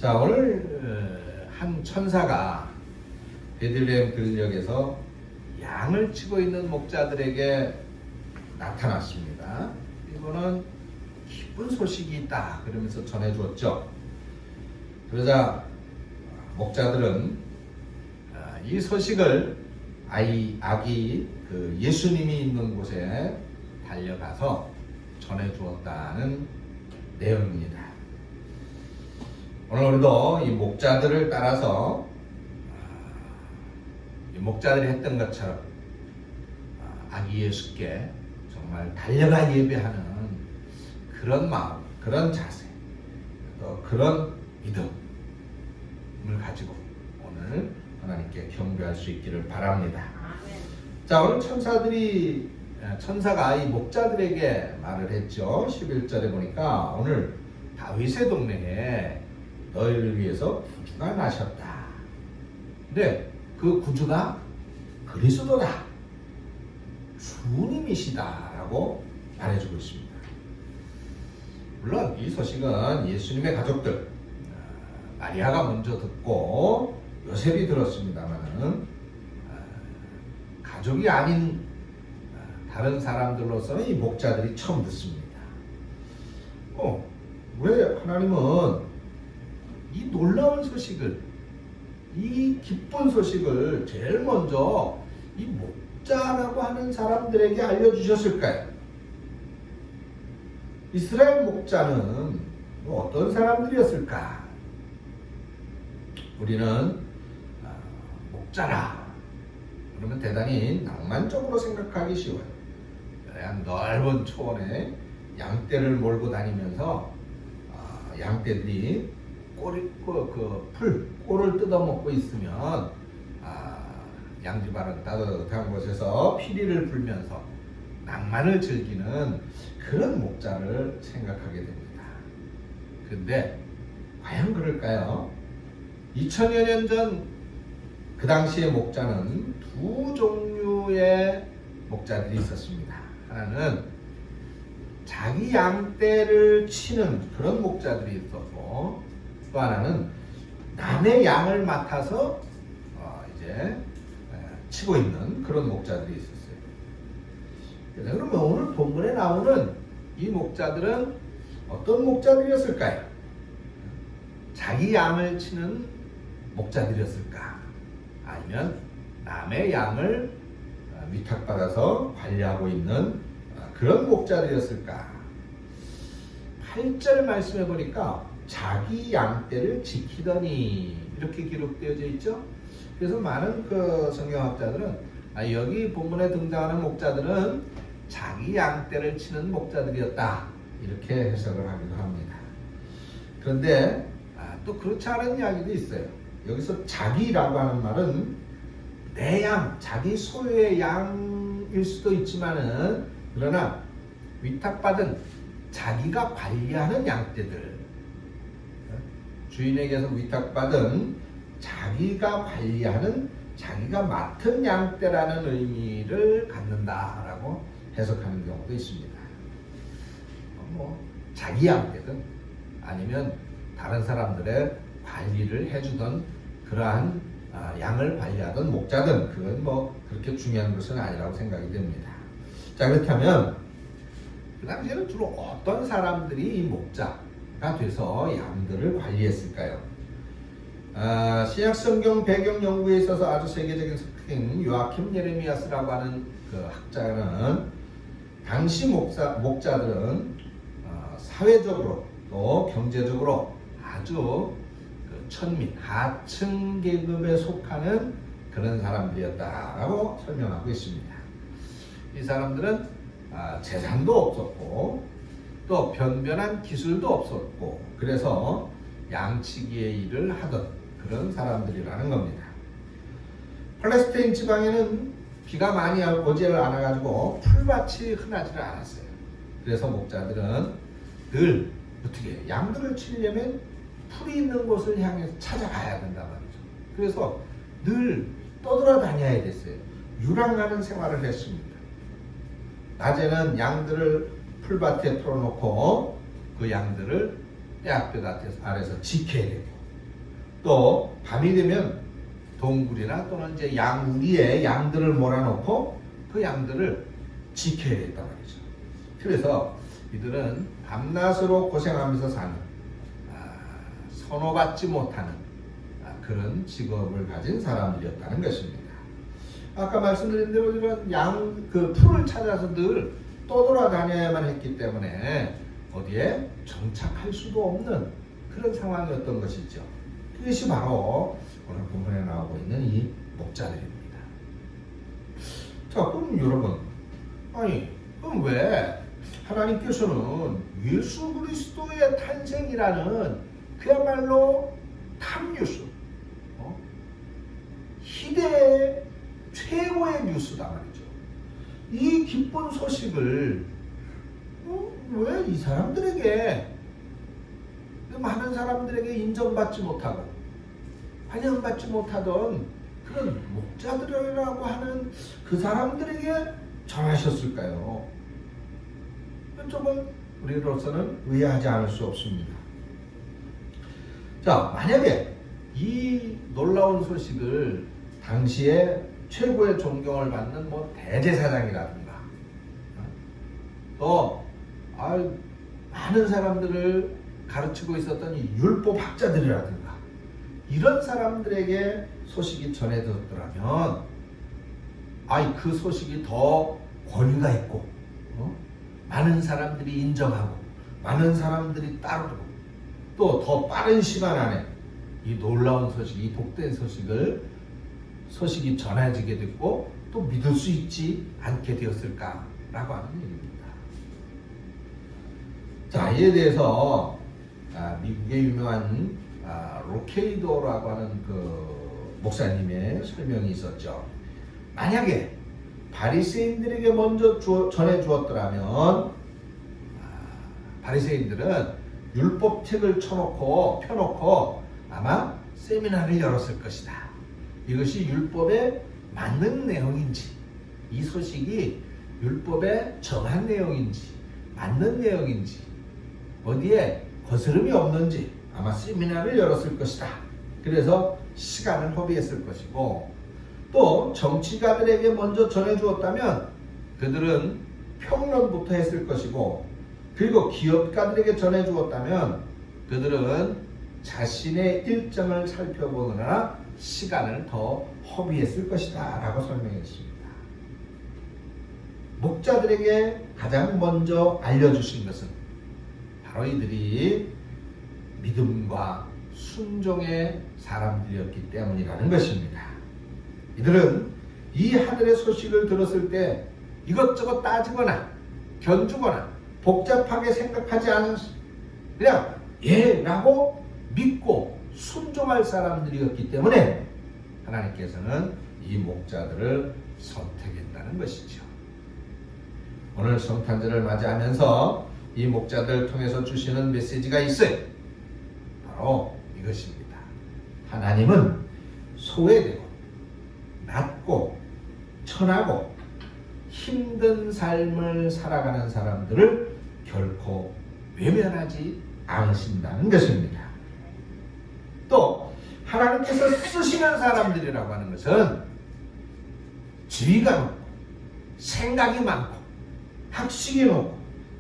자, 오늘 한 천사가 베들레헴 들녘에서 양을 치고 있는 목자들에게 나타났습니다. 이거는 기쁜 소식이 있다 그러면서 전해주었죠. 그러자 목자들은 이 소식을 아기 예수님이 있는 곳에 달려가서 전해주었다는 내용입니다. 오늘 우리도 이 목자들을 따라서 이 목자들이 했던 것처럼 아기 예수께 정말 달려가 예배하는 그런 마음, 그런 자세, 또 그런 믿음을 가지고 오늘 하나님께 경배할 수 있기를 바랍니다. 자, 오늘 천사가 이 목자들에게 말을 했죠. 11절에 보니까 오늘 다윗의 동네에 너희를 위해서 구주가 나셨다. 근데 그 구주가 그리스도다, 주님이시다라고 말해주고 있습니다. 물론 이 소식은 예수님의 가족들 마리아가 먼저 듣고 요셉이 들었습니다만은 가족이 아닌 다른 사람들로서는 이 목자들이 처음 듣습니다. 왜 하나님은 이 놀라운 소식을, 이 기쁜 소식을 제일 먼저 이 목자라고 하는 사람들에게 알려주셨을까요? 이스라엘 목자는 어떤 사람들이었을까? 우리는 목자라 그러면 대단히 낭만적으로 생각하기 쉬워요. 그냥 넓은 초원에 양떼를 몰고 다니면서 양떼들이 꼴을 뜯어먹고 있으면 양지바른 따뜻한 곳에서 피리를 불면서 낭만을 즐기는 그런 목자를 생각하게 됩니다. 그런데 과연 그럴까요? 2000여 년 전 그 당시의 목자는 두 종류의 목자들이 있었습니다. 하나는 자기 양떼를 치는 그런 목자들이 있었고, 또 하나는 남의 양을 맡아서 치고 있는 그런 목자들이 있었어요. 그러면 오늘 본문에 나오는 이 목자들은 어떤 목자들이었을까요? 자기 양을 치는 목자들이었을까? 아니면 남의 양을 위탁받아서 관리하고 있는 그런 목자들이었을까? 8절 말씀해 보니까 자기 양떼를 지키더니 이렇게 기록되어져 있죠. 그래서 많은 성경학자들은 여기 본문에 등장하는 목자들은 자기 양떼를 치는 목자들이었다 이렇게 해석을 하기도 합니다. 그런데 또 그렇지 않은 이야기도 있어요. 여기서 자기라고 하는 말은 내 양, 자기 소유의 양일 수도 있지만은, 그러나 위탁받은 자기가 관리하는 양떼들, 주인에게서 위탁받은 자기가 관리하는, 자기가 맡은 양떼라는 의미를 갖는다라고 해석하는 경우도 있습니다. 자기 양떼든 아니면 다른 사람들의 관리를 해주던 그러한 양을 관리하던 목자든, 그건 그렇게 중요한 것은 아니라고 생각이 됩니다. 자, 그렇다면 그 당시에는 주로 어떤 사람들이 이 목자가 돼서 양들을 관리했을까요? 신약성경 배경 연구에 있어서 아주 세계적인 석행 요아킴 예레미야스라고 하는 그 학자는 당시 목자들은 사회적으로 또 경제적으로 아주 천민, 하층 계급에 속하는 그런 사람들이었다라고 설명하고 있습니다. 이 사람들은 재산도 없었고 또 변변한 기술도 없었고, 그래서 양치기의 일을 하던 그런 사람들이라는 겁니다. 팔레스타인 지방에는 비가 많이 오지를 않아가지고 풀밭이 흔하지를 않았어요. 그래서 목자들은 늘 어떻게 양들을 치려면 풀이 있는 곳을 향해서 찾아가야 된단 말이죠. 그래서 늘 떠돌아다녀야 됐어요. 유랑가는 생활을 했습니다. 낮에는 양들을 풀밭에 풀어놓고 그 양들을 떼약볕 아래서 지켜야 되고, 또 밤이 되면 동굴이나 또는 이제 우리의 양들을 몰아놓고 그 양들을 지켜야 했단 말이죠. 그래서 이들은 밤낮으로 고생하면서 사는 선호받지 못하는 그런 직업을 가진 사람들이었다는 것입니다. 아까 말씀드린 대로 이런 그 풀을 찾아서 늘 떠돌아다녀야만 했기 때문에 어디에 정착할 수도 없는 그런 상황이었던 것이죠. 그것이 바로 오늘 본문에 나오고 있는 이 목자들입니다. 자, 그럼 여러분, 그럼 왜 하나님께서는 예수 그리스도의 탄생이라는 그야말로 탑뉴스, 희대의 최고의 뉴스다 말이죠. 이 기쁜 소식을 왜 이 사람들에게, 많은 사람들에게 인정받지 못하고 환영받지 못하던 그런 목자들이라고 하는 그 사람들에게 전하셨을까요? 조금 우리로서는 의아하지 않을 수 없습니다. 자, 만약에 이 놀라운 소식을 당시에 최고의 존경을 받는 대제사장이라든가 또 많은 사람들을 가르치고 있었던 이 율법학자들이라든가 이런 사람들에게 소식이 전해졌더라면 그 소식이 더 권위가 있고 많은 사람들이 인정하고 많은 사람들이 따르고 또 더 빠른 시간 안에 이 놀라운 소식, 이 복된 소식이 전해지게 됐고 또 믿을 수 있지 않게 되었을까라고 하는 얘기입니다. 자, 이에 대해서 미국의 유명한 로케이도라고 하는 그 목사님의 설명이 있었죠. 만약에 바리새인들에게 먼저 전해 주었더라면 바리새인들은 율법책을 펴놓고 아마 세미나를 열었을 것이다. 이것이 율법에 맞는 내용인지, 이 소식이 율법에 정한 내용인지, 맞는 내용인지, 어디에 거스름이 없는지 아마 세미나를 열었을 것이다. 그래서 시간을 허비했을 것이고, 또 정치가들에게 먼저 전해주었다면 그들은 평론부터 했을 것이고, 그리고 기업가들에게 전해주었다면 그들은 자신의 일정을 살펴보느라 시간을 더 허비했을 것이다 라고 설명했습니다. 목자들에게 가장 먼저 알려주신 것은 바로 이들이 믿음과 순종의 사람들이었기 때문이라는 것입니다. 이들은 이 하늘의 소식을 들었을 때 이것저것 따지거나 견주거나 복잡하게 생각하지 않았습니다. 그냥 라고 믿고 순종할 사람들이었기 때문에 하나님께서는 이 목자들을 선택했다는 것이죠. 오늘 성탄절을 맞이하면서 이 목자들을 통해서 주시는 메시지가 있어요. 바로 이것입니다. 하나님은 소외되고 낮고 천하고 힘든 삶을 살아가는 사람들을 결코 외면하지 않으신다는 것입니다. 또 하나님께서 쓰시는 사람들이라고 하는 것은 지위가 높고 생각이 많고 학식이 높고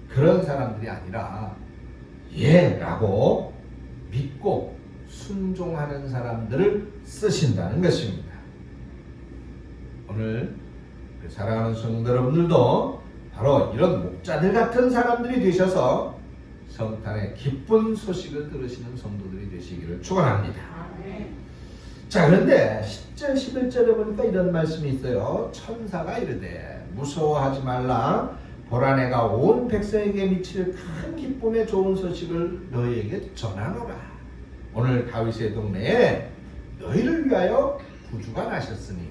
그런 사람들이 아니라 라고 믿고 순종하는 사람들을 쓰신다는 것입니다. 오늘 사랑하는 성도 여러분들도 바로 이런 목자들 같은 사람들이 되셔서 성탄의 기쁜 소식을 들으시는 성도들이 되시기를 축원합니다. 자, 그런데 10절 11절에 보니까 이런 말씀이 있어요. 천사가 이르되 무서워하지 말라. 보라 내가 온 백성에게 미칠 큰 기쁨의 좋은 소식을 너희에게 전하노라. 오늘 다윗의 동네에 너희를 위하여 구주가 나셨으니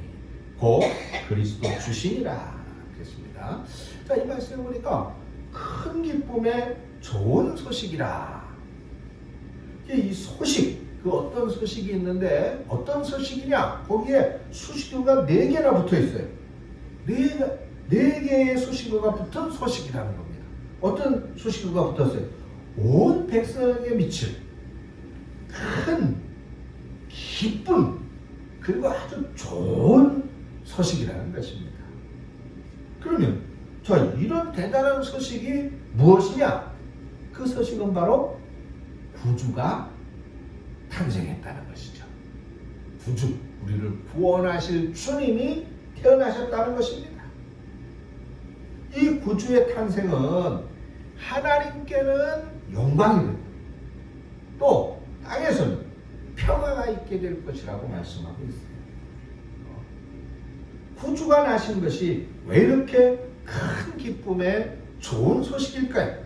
곧 그리스도 주시니라. 그랬습니다. 자, 이 말씀을 보니까 큰 기쁨의 좋은 소식이라. 이 소식, 그 어떤 소식이 있는데 어떤 소식이냐? 거기에 수식어가 4개나 붙어 있어요. 4개의 수식어가 붙은 소식이라는 겁니다. 어떤 수식어가 붙었어요? 온 백성에게 미칠 큰 기쁜 그리고 아주 좋은 소식이라는 것입니다. 그러면 자, 이런 대단한 소식이 무엇이냐? 그 소식은 바로 구주가 탄생했다는 것이죠. 구주, 우리를 구원하실 주님이 태어나셨다는 것입니다. 이 구주의 탄생은 하나님께는 영광이 되고 또 땅에서는 평화가 있게 될 것이라고 말씀하고 있어요. 구주가 나신 것이 왜 이렇게 큰 기쁨의 좋은 소식일까요?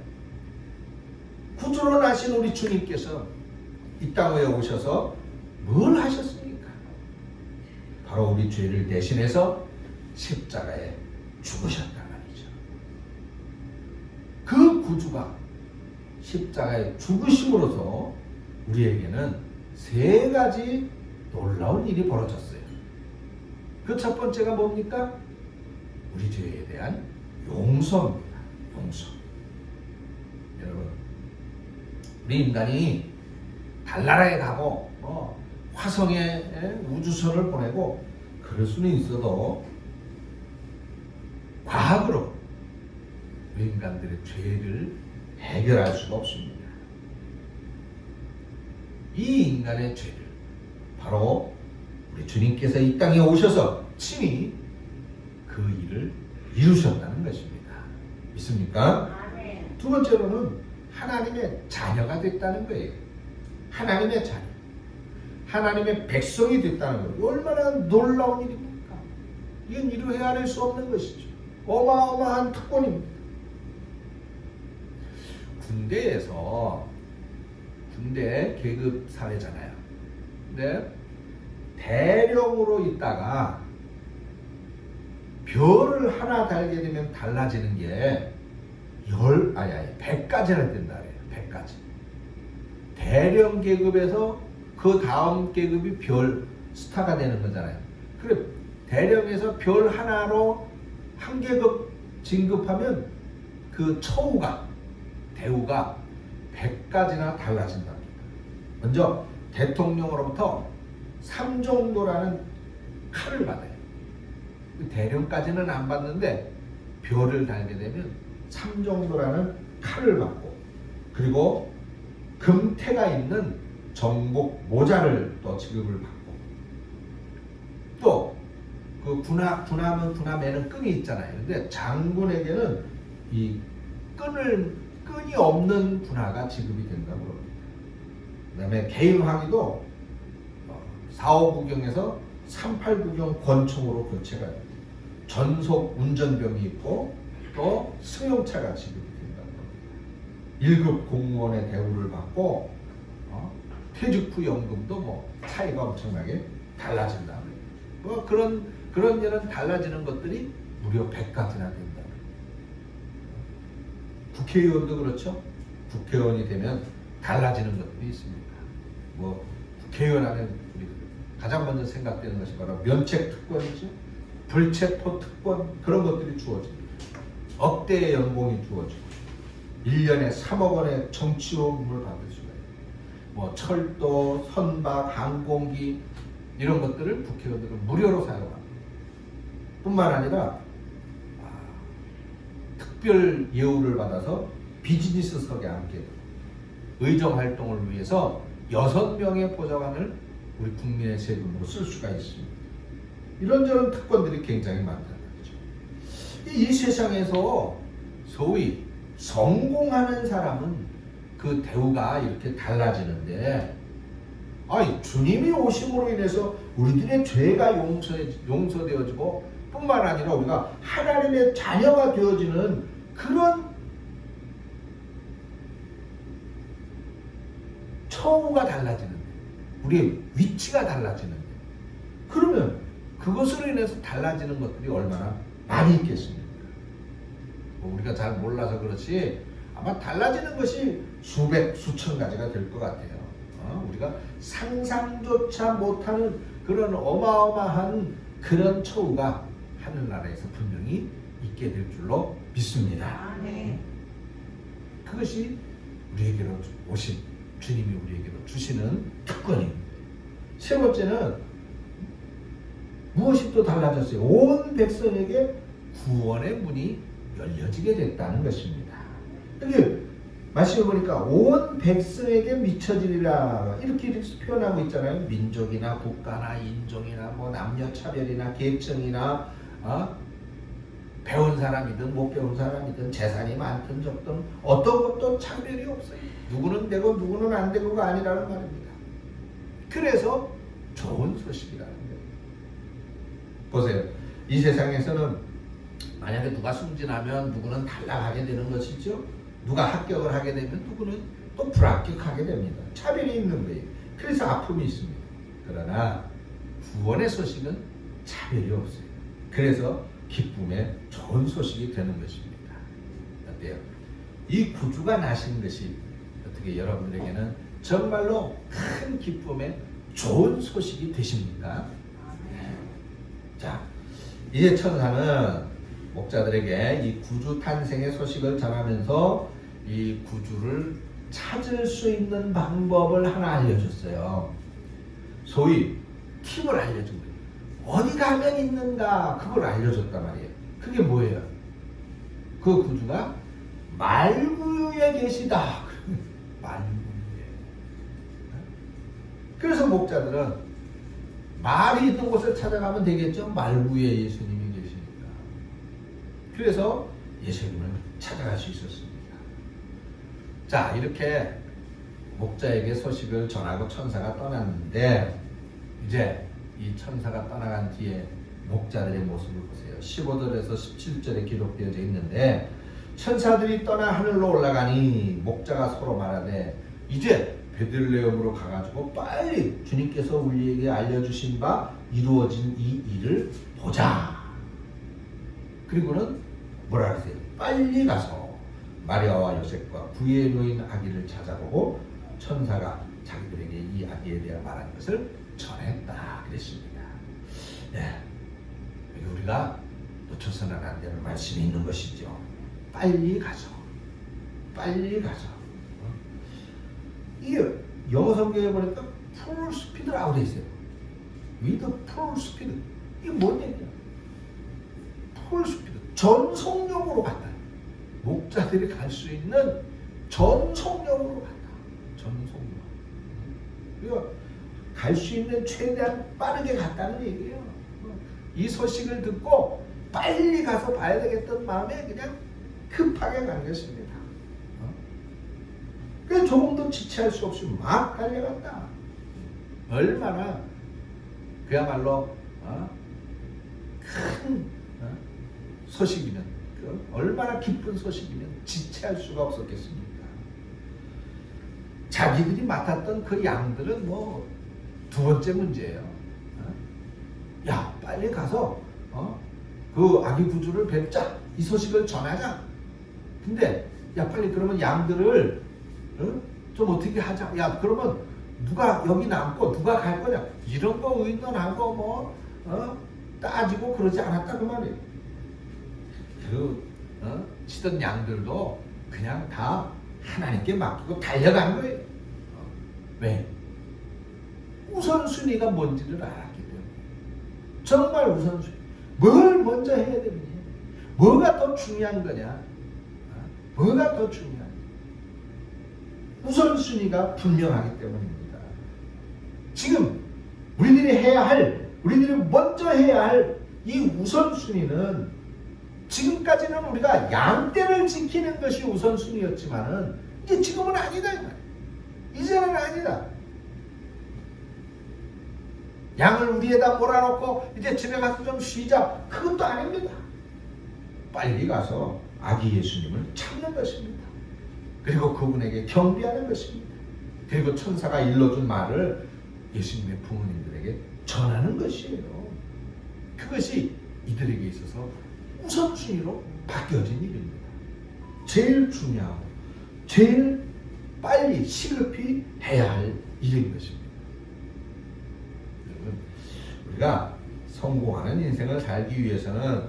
구주로 나신 우리 주님께서 이 땅에 오셔서 뭘 하셨습니까? 바로 우리 죄를 대신해서 십자가에 죽으셨단 말이죠. 그 구주가 십자가에 죽으심으로써 우리에게는 세 가지 놀라운 일이 벌어졌어요. 그 첫 번째가 뭡니까? 우리 죄에 대한 용서입니다. 용서. 여러분, 우리 인간이 달나라에 가고 화성에 우주선을 보내고 그럴 수는 있어도 과학으로 우리 인간들의 죄를 해결할 수가 없습니다. 이 인간의 죄를 바로 우리 주님께서 이 땅에 오셔서 친히 그 일을 이루셨다는 것입니다. 믿습니까? 두 번째로는 하나님의 자녀가 됐다는 거예요. 하나님의 자녀. 하나님의 백성이 됐다는 거예요. 얼마나 놀라운 일입니까? 이건 이루 헤아릴 수 없는 것이죠. 어마어마한 특권입니다. 군대 계급 사회잖아요. 근데 대령으로 있다가 별을 하나 달게 되면 달라지는 게 100가지나 된다 그래요. 100가지. 대령 계급에서 그 다음 계급이 별 스타가 되는 거잖아요. 그래 대령에서 별 하나로 한 계급 진급하면 그 처우가 대우가 100가지나 달라진답니다. 먼저 대통령으로부터 3정도라는 칼을 받아요. 대령까지는 안 받는데 별을 달게 되면 3정도라는 칼을 받고, 그리고 금태가 있는 정복 모자를 또 지급을 받고, 또 그 군함은 매는 끈이 있잖아요. 근데 장군에게는 이 끈이 없는 군화가 지급이 된다고 합니다. 그 다음에 개인 황의도 4.5구경에서 38구경 권총으로 교체가 됩니다. 전속 운전병이 있고 또 승용차가 지급이 된다고 합니다. 1급 공무원의 대우를 받고 퇴직 후 연금도 차이가 엄청나게 달라진다. 그런 일은 달라지는 것들이 무려 100가지나 된다. 국회의원도 그렇죠. 국회의원이 되면 달라지는 것들이 있습니다. 국회의원 하면 우리 가장 먼저 생각되는 것이 바로 면책 특권이죠. 불체포 특권, 그런 것들이 주어집니다. 억대의 연봉이 주어지고 1년에 3억 원의 정치요금을 받을 수가 있고, 철도, 선박, 항공기 이런 것들을 국회의원들은 무료로 사용합니다. 뿐만 아니라 특별 예우를 받아서 비즈니스석에 앉게 되고, 의정 활동을 위해서 6명의 보좌관을 우리 국민의 세금으로 쓸 수가 있습니다. 이런저런 특권들이 굉장히 많다는 거죠. 이 세상에서 소위 성공하는 사람은 그 대우가 이렇게 달라지는데, 주님이 오심으로 인해서 우리들의 죄가 용서되어지고 뿐만 아니라 우리가 하나님의 자녀가 되어지는 그런 처우가 달라지는데, 우리의 위치가 달라지는데, 그러면 그것으로 인해서 달라지는 것들이 얼마나 많이 있겠습니까? 우리가 잘 몰라서 그렇지 아마 달라지는 것이 수백, 수천 가지가 될 것 같아요. 우리가 상상조차 못하는 그런 어마어마한 그런 처우가 하늘나라에서 분명히 있게 될 줄로 믿습니다. 그것이 우리에게로 오신 주님이 우리에게로 주시는 특권입니다. 세 번째는 무엇이 또 달라졌어요? 온 백성에게 구원의 문이 열려지게 됐다는 것입니다. 여기 말씀해 보니까 온 백성에게 미쳐지리라 이렇게 표현하고 있잖아요. 민족이나 국가나 인종이나 뭐 남녀 차별이나 계층이나 배운 사람이든 못 배운 사람이든 재산이 많든 적든 어떤 것도 차별이 없어요. 누구는 되고 누구는 안 되고가 아니라는 말입니다. 그래서 좋은 소식이라는 거예요. 보세요. 이 세상에서는 만약에 누가 승진하면 누구는 탈락하게 되는 것이죠. 누가 합격을 하게 되면 누구는 또 불합격하게 됩니다. 차별이 있는 거예요. 그래서 아픔이 있습니다. 그러나 구원의 소식은 차별이 없어요. 그래서 기쁨의 좋은 소식이 되는 것입니다. 어때요? 이 구주가 나신 것이 어떻게 여러분들에게는 정말로 큰 기쁨의 좋은 소식이 되십니까? 자, 이제 천사는 목자들에게 이 구주 탄생의 소식을 전하면서 이 구주를 찾을 수 있는 방법을 하나 알려줬어요. 소위 팁을 알려준 거예요. 어디 가면 있는가 그걸 알려줬단 말이에요. 그게 뭐예요? 그 구주가 말구유에 계시다. 말구유에. 그래서 목자들은 말이 있는 곳을 찾아가면 되겠죠. 말구유에 예수님이 계시니까. 그래서 예수님을 찾아갈 수 있었습니다. 자, 이렇게 목자에게 소식을 전하고 천사가 떠났는데 이제 이 천사가 떠나간 뒤에 목자들의 모습을 보세요. 15절에서 17절에 기록되어져 있는데 천사들이 떠나 하늘로 올라가니 목자가 서로 말하되 이제 베들레헴으로 가가지고 빨리 주님께서 우리에게 알려주신 바 이루어진 이 일을 보자. 그리고는 뭐라 그러세요? 빨리 가서 마리아와 요셉과 부에 놓인 아기를 찾아보고 천사가 자기들에게 이 아기에 대해 말한 것을 전했다 그랬습니다. 네, 우리가 놓쳐서는 안 되는 말씀이 있는 것이죠. 빨리 가서, 빨리 가서. 이게 영어 성경에 보니까 풀 스피드라고 돼 있어요. with 풀 스피드. 이게 뭔 얘기야? 풀 스피드. 전속력으로 갔다. 목자들이 갈 수 있는 전속력으로 갔다. 전속력. 그러니까 갈 수 있는 최대한 빠르게 갔다는 얘기예요. 이 소식을 듣고 빨리 가서 봐야 되겠다는 마음에 그냥 급하게 간 것입니다. 그래서 조금도 지체할 수 없이 막 달려갔다. 얼마나 그야말로 큰 소식이면, 얼마나 기쁜 소식이면 지체할 수가 없었겠습니까? 자기들이 맡았던 그 양들은 뭐 두 번째 문제예요. 야, 빨리 가서 그 아기 구주를 뵙자. 이 소식을 전하자. 근데 야, 빨리 그러면 양들을 좀 어떻게 하자. 야, 그러면 누가 여기 남고 누가 갈 거냐. 이런 거 의논하고 뭐 따지고 그러지 않았다 그 말이에요. 치던 양들도 그냥 다 하나님께 맡기고 달려간 거예요. 왜? 우선순위가 뭔지를 알았기 때문에. 정말 우선순위. 뭘 먼저 해야 되느냐. 뭐가 더 중요한 거냐. 뭐가 더 중요한 거냐. 우선순위가 분명하기 때문입니다. 지금 우리들이 해야 할, 우리들이 먼저 해야 할 이 우선순위는 지금까지는 우리가 양떼를 지키는 것이 우선순위였지만은 이제 지금은 아니다. 이제는 아니다. 양을 우리에다 몰아놓고 이제 집에 가서 좀 쉬자. 그것도 아닙니다. 빨리 가서 아기 예수님을 찾는 것입니다. 그리고 그분에게 경배하는 것입니다. 그리고 천사가 일러준 말을 예수님의 부모님들에게 전하는 것이에요. 그것이 이들에게 있어서 우선순위로 바뀌어진 일입니다. 제일 중요하고 제일 빨리 시급히 해야 할 일인 것입니다. 여러분, 우리가 성공하는 인생을 살기 위해서는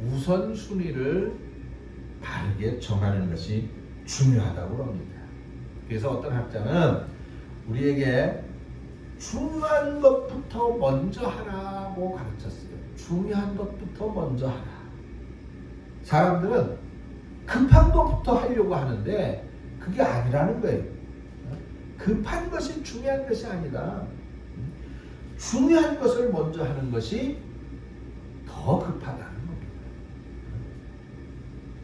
우선순위를 바르게 정하는 것이 중요하다고 합니다. 그래서 어떤 학자는 우리에게 중요한 것부터 먼저 하라고 가르쳤어요. 중요한 것부터 먼저 하라. 사람들은 급한 것부터 하려고 하는데 그게 아니라는 거예요. 급한 것이 중요한 것이 아니다. 중요한 것을 먼저 하는 것이 더 급하다는 겁니다.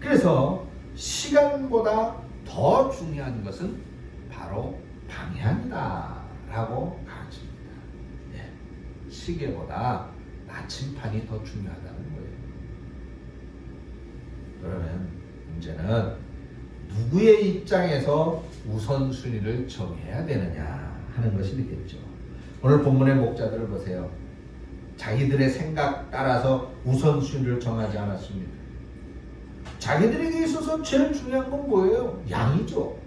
그래서 시간보다 더 중요한 것은 바로 방향이다 라고 가르칩니다. 네. 시계보다 나침판이 더 중요하다는 거예요. 그러면 문제는 누구의 입장에서 우선순위를 정해야 되느냐 하는 것이 되겠죠. 오늘 본문의 목자들을 보세요. 자기들의 생각 따라서 우선순위를 정하지 않았습니다. 자기들에게 있어서 제일 중요한 건 뭐예요? 양이죠.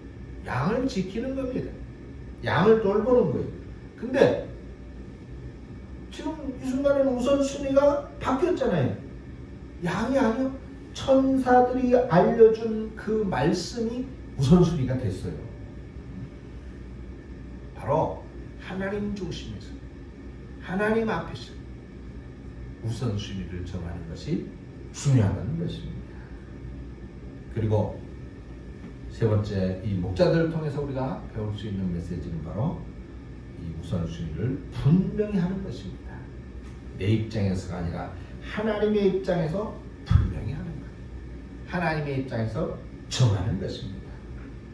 양을 지키는 겁니다. 양을 돌보는 거예요. 근데 지금 이 순간에는 우선순위가 바뀌었잖아요. 양이 아니요. 천사들이 알려준 그 말씀이 우선순위가 됐어요. 바로 하나님 중심에서 하나님 앞에서 우선순위를 정하는 것이 중요하다는 것입니다. 그리고 세 번째, 이 목자들을 통해서 우리가 배울 수 있는 메시지는 바로 이 우선순위를 분명히 하는 것입니다. 내 입장에서가 아니라 하나님의 입장에서 분명히 하는 것. 하나님의 입장에서 정하는 것입니다.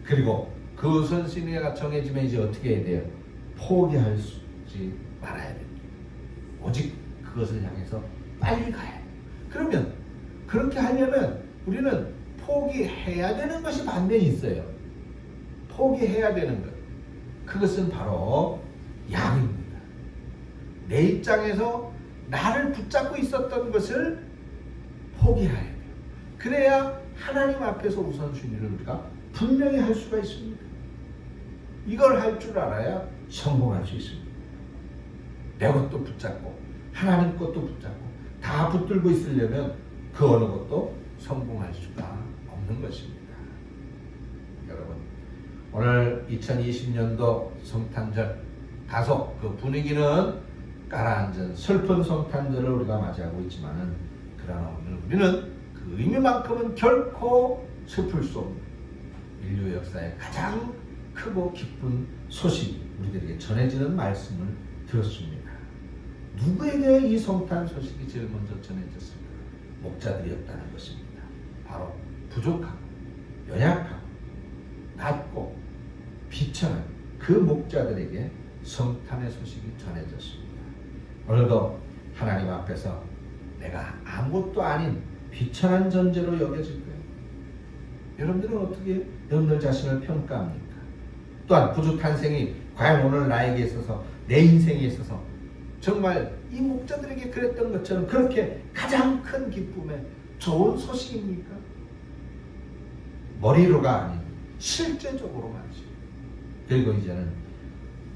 그리고 그 우선순위가 정해지면 이제 어떻게 해야 돼요? 포기하지 말아야 됩니다. 오직 그것을 향해서 빨리 가야 돼요. 그러면 그렇게 하려면 우리는 포기해야 되는 것이 반면에 있어요. 포기해야 되는 것. 그것은 바로 양입니다. 내 입장에서 나를 붙잡고 있었던 것을 포기해야 돼요. 그래야 하나님 앞에서 우선순위를 우리가 분명히 할 수가 있습니다. 이걸 할 줄 알아야 성공할 수 있습니다. 내 것도 붙잡고 하나님 것도 붙잡고 다 붙들고 있으려면 그 어느 것도 성공할 수가 없는 것입니다. 여러분, 오늘 2020년도 성탄절 다소 그 분위기는 가라앉은 슬픈 성탄절을 우리가 맞이하고 있지만은 그러나 오늘 우리는 그 의미만큼은 결코 슬플 수 없는 인류 역사의 가장 크고 기쁜 소식이 우리들에게 전해지는 말씀을 들었습니다. 누구에게 이 성탄 소식이 제일 먼저 전해졌습니까? 목자들이었다는 것입니다. 바로 부족하고 연약하고 낮고 비천한 그 목자들에게 성탄의 소식이 전해졌습니다. 오늘도 하나님 앞에서 내가 아무것도 아닌 비천한 존재로 여겨질 거예요. 여러분들은 어떻게 여러분들 자신을 평가합니까? 또한 구주 탄생이 과연 오늘 나에게 있어서 내 인생에 있어서 정말 이 목자들에게 그랬던 것처럼 그렇게 가장 큰 기쁨의 좋은 소식입니까? 머리로가 아닌 실제적으로 말이죠. 그리고 이제는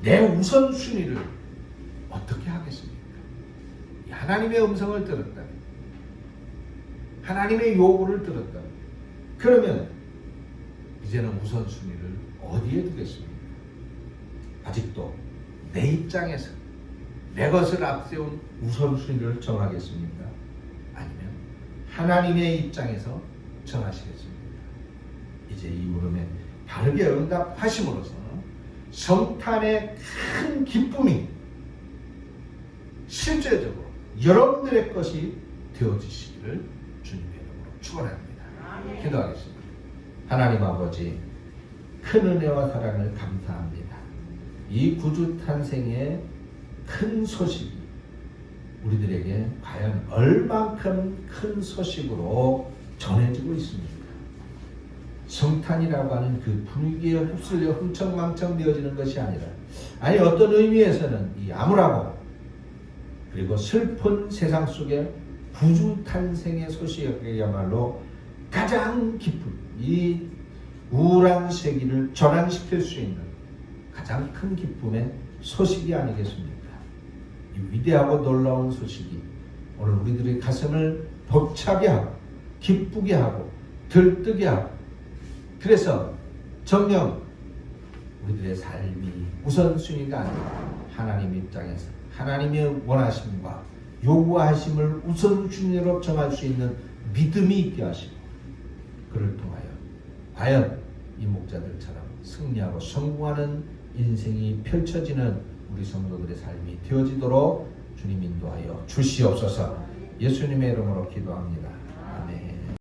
내 우선순위를 어떻게 하겠습니까? 하나님의 음성을 들었다면, 하나님의 요구를 들었다면, 그러면 이제는 우선순위를 어디에 두겠습니까? 아직도 내 입장에서 내 것을 앞세운 우선순위를 정하겠습니까? 아니면 하나님의 입장에서 정하시겠습니까? 이제 이 물음에 바르게 응답하심으로써 성탄의 큰 기쁨이 실제적으로 여러분들의 것이 되어지시기를 주님의 이름으로 축원합니다. 기도하겠습니다. 하나님 아버지, 큰 은혜와 사랑을 감사합니다. 이 구주 탄생의 큰 소식이 우리들에게 과연 얼만큼 큰 소식으로 전해지고 있습니까? 성탄이라고 하는 그 분위기에 휩쓸려 흥청망청 되어지는 것이 아니라, 아니 어떤 의미에서는 이 암울하고 그리고 슬픈 세상 속에 구주 탄생의 소식이야말로 가장 깊은 이 우울한 세기를 전환시킬 수 있는 가장 큰 기쁨의 소식이 아니겠습니까? 이 위대하고 놀라운 소식이 오늘 우리들의 가슴을 벅차게 하고 기쁘게 하고 들뜨게 하고, 그래서 정녕 우리들의 삶이 우선순위가 아니라 하나님 입장에서 하나님의 원하심과 요구하심을 우선순위로 정할 수 있는 믿음이 있게 하시고 그를 통하여 과연 이 목자들처럼 승리하고 성공하는 인생이 펼쳐지는 우리 성도들의 삶이 되어지도록 주님 인도하여 주시옵소서. 예수님의 이름으로 기도합니다.